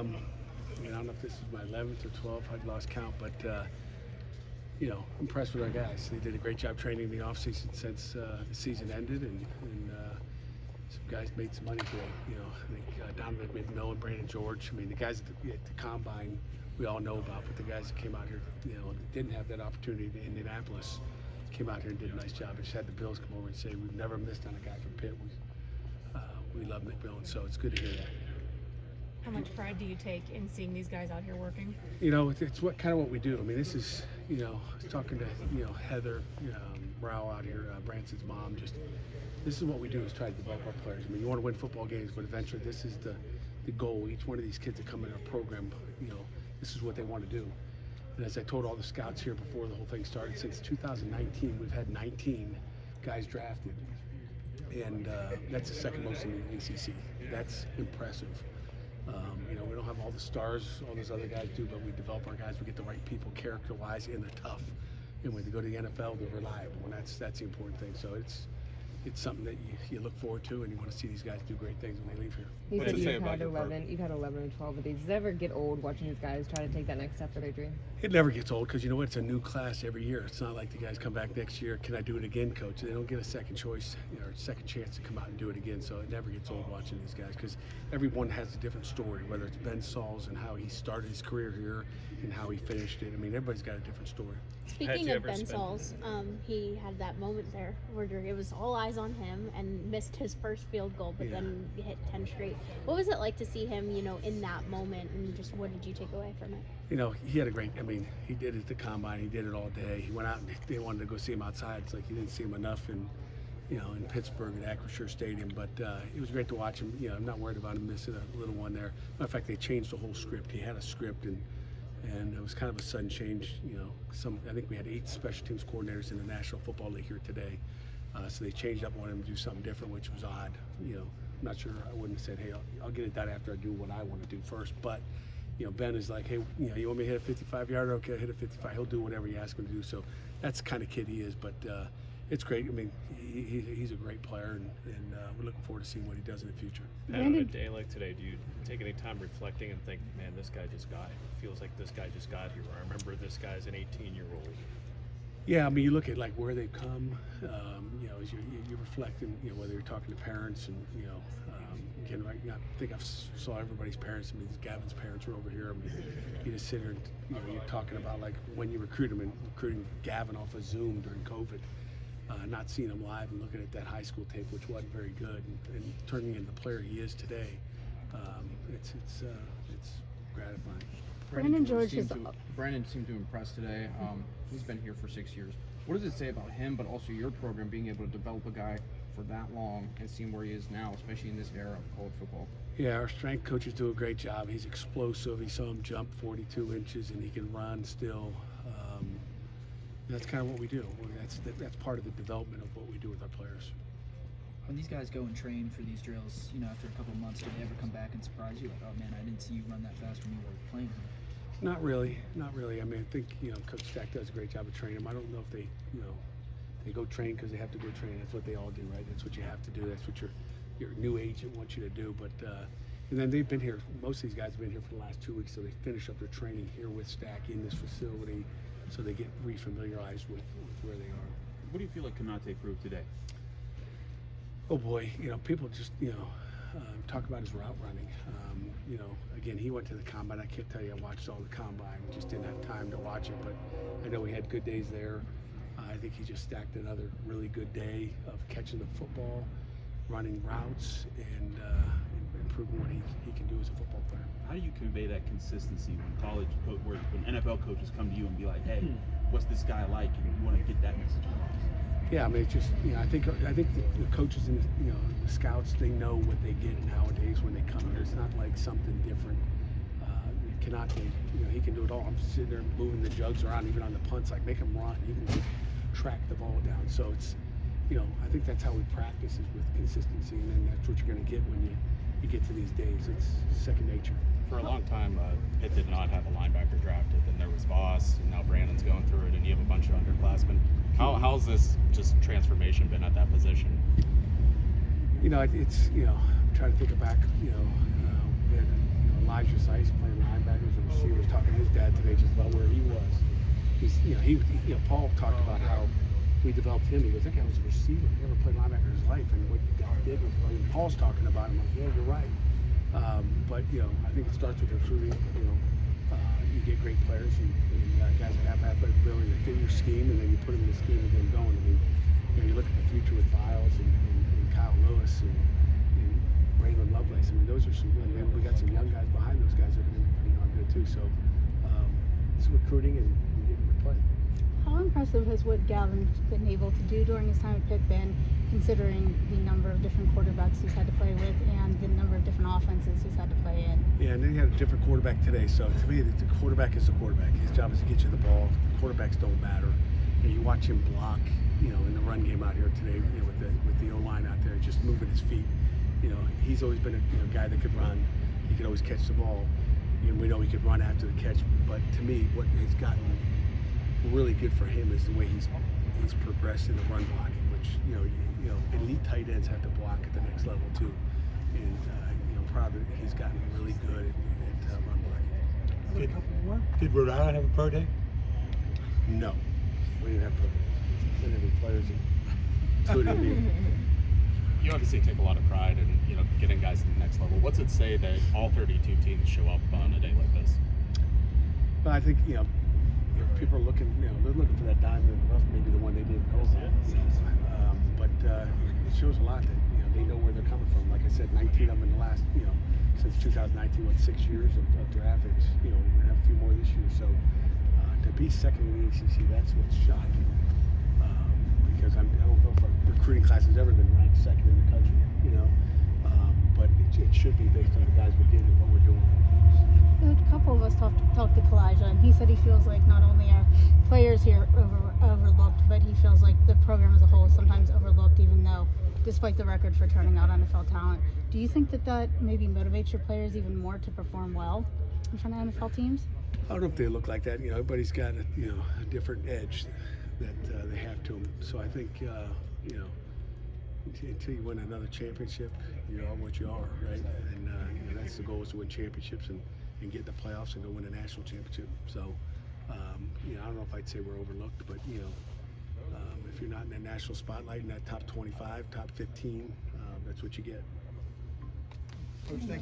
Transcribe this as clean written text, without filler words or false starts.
I don't know if this is my 11th or 12th. I've lost count, but impressed with our guys. They did a great job training in the offseason since the season ended, and some guys made some money today. I think Donovan McMillan, Brandon George. I mean, the guys at the combine we all know about, but the guys that came out here, that didn't have that opportunity in Indianapolis, came out here and did a nice job. I just had the Bills come over and say we've never missed on a guy from Pitt. We love McMillan, so it's good to hear that. How much pride do you take in seeing these guys out here working? It's what we do. I mean, this is, I was talking to, Heather Rao out here, Branson's mom. Just this is what we do, is try to develop our players. I mean, you want to win football games, but eventually this is the goal. Each one of these kids that come in our program, this is what they want to do. And as I told all the scouts here before the whole thing started, since 2019, we've had 19 guys drafted. And that's the second most in the ACC. That's impressive. We don't have all the stars all those other guys do, but we develop our guys. We get the right people character-wise, and they're tough. And when they go to the NFL, they're reliable, and that's the important thing. So it's something that you look forward to, and you want to see these guys do great things when they leave here. You said you've had 11 or 12 of these. Does it ever get old watching these guys try to take that next step for their dream? It never gets old, because you know what? It's a new class every year. It's not like the guys come back next year, can I do it again, coach? They don't get a second choice or a second chance to come out and do it again. So it never gets old watching these guys, because everyone has a different story, whether it's Ben Sauls and how he started his career here and how he finished it. I mean, everybody's got a different story. Speaking of Ben Sauls, he had that moment there where it was all eyes on him and missed his first field goal, but then hit 10 straight. What was it like to see him, in that moment, and just what did you take away from it? He had a great, he did it at the combine, he did it all day. He went out and they wanted to go see him outside. It's like he didn't see him enough in Pittsburgh at Acrisure Stadium, but it was great to watch him. I'm not worried about him missing a little one there. Matter of fact, they changed the whole script. He had a script, and it was kind of a sudden change. I think we had 8 special teams coordinators in the National Football League here today, so they changed up, wanted him to do something different, which was odd. I'm not sure. I wouldn't have said, hey, I'll get it done after I do what I want to do first, but Ben is like, hey, you want me to hit a 55-yarder? Okay, hit a 55. He'll do whatever you ask him to do. So that's the kind of kid he is, but it's great. He's a great player, and we're looking forward to seeing what he does in the future. And on a day like today, do you take any time reflecting and think, man, this guy just got it? Feels like this guy just got here. I remember this guy's an 18-year-old. Yeah, you look at like where they've come. As you're reflecting, whether you're talking to parents, and again, right, I think I saw everybody's parents. Gavin's parents were over here. You just sit here and you're talking about like when you recruit him, and recruiting Gavin off of Zoom during COVID. Not seeing him live and looking at that high school tape, which wasn't very good, and turning into the player he is today, it's gratifying. Brandon seemed to impress today. He's been here for 6 years. What does it say about him, but also your program, being able to develop a guy for that long and seeing where he is now, especially in this era of college football? Yeah, our strength coaches do a great job. He's explosive. He saw him jump 42 inches, and he can run still. That's kind of what we do. That's part of the development of what we do with our players. When these guys go and train for these drills, after a couple of months, do they ever come back and surprise you? Like, oh man, I didn't see you run that fast when you were playing. Not really. I think Coach Stack does a great job of training them. I don't know if they they go train because they have to go train. That's what they all do, right? That's what you have to do. That's what your new agent wants you to do. But and then they've been here. Most of these guys have been here for the last 2 weeks, so they finish up their training here with Stack in this facility, so they get refamiliarized with where they are. What do you feel like Konate proved today? Oh boy, people just talk about his route running. Again, he went to the combine. I can't tell you I watched all the combine. Just didn't have time to watch it, but I know he had good days there. I think he just stacked another really good day of catching the football, running routes, and improving what he can do as a football player. How do you convey that consistency when NFL coaches come to you and be like, hey, what's this guy like? And you want to get that message across? Yeah, it's just I think the coaches and the scouts, they know what they get nowadays when they come here. It's not like something different. He can do it all. I'm sitting there moving the jugs around, even on the punts, like make him run. He can track the ball down. So it's I think that's how we practice, is with consistency, and then that's what you're going to get when you get to these days. It's second nature. For a long time, Pitt did not have a linebacker drafted. Then there was Voss, and now Brandon's going through it, and you have a bunch of underclassmen. How's this just transformation been at that position? It's I'm trying to think back. We had a Elijah Sykes playing linebackers and receivers, talking to his dad today just about where he was. He's, Paul talked about how we developed him. He goes, that guy was a receiver. He never played linebacker in his life. And what God did was, Paul's talking about him. I'm like, yeah, you're right. But I think it starts with recruiting. You get great players and guys that have athletic ability to fit your scheme, and then you put them in the scheme and get them going. I mean, you look at the future with Biles and Kyle Lewis and Braylon Lovelace. I mean, those are some. And then we got some young guys behind those guys that are going to be pretty darn good too. So it's recruiting and getting to play. How impressive has what Gavin's been able to do during his time at Pitt been, considering the number of different quarterbacks he's had to play with and the number of different offenses he's had to play in? Yeah, and then he had a different quarterback today. So to me, the quarterback is the quarterback. His job is to get you the ball. The quarterbacks don't matter. And you watch him block, in the run game out here today, with the O-line out there, just moving his feet. He's always been a guy that could run. He could always catch the ball. We know he could run after the catch. But to me, what has gotten really good for him is the way he's progressed in the run blocking, which elite tight ends have to block at the next level too. And I'm proud that he's gotten really good at run blocking. Did Rhode Island have a pro day? No, we didn't have pro days. We didn't have any players, including me. You obviously take a lot of pride in getting guys to the next level. What's it say that all 32 teams show up on a day like this? Well, I think people are looking, they're looking for that diamond in the rough, maybe the one they didn't know about. But it shows a lot that they know where they're coming from. Like I said, 19 of them in the last, since 2019, 6 years of draft picks. We're gonna have a few more this year. So to be second in the ACC, that's what's shocking. Because I don't know if our recruiting class has ever been ranked second in the country. But it should be based on the guys we're getting and what we're doing. A couple of us talked to Kalijah, and he said he feels like not only are players here overlooked, but he feels like the program as a whole is sometimes overlooked, even though, despite the record for turning out NFL talent. Do you think that maybe motivates your players even more to perform well in front of NFL teams? I don't know if they look like that. Everybody's got a different edge that they have to them. So I think until you win another championship, you are what you are, right? And that's the goal, is to win championships and get in the playoffs and go win a national championship. So I don't know if I'd say we're overlooked, but if you're not in that national spotlight, in that top 25, top 15, that's what you get. Coach, thank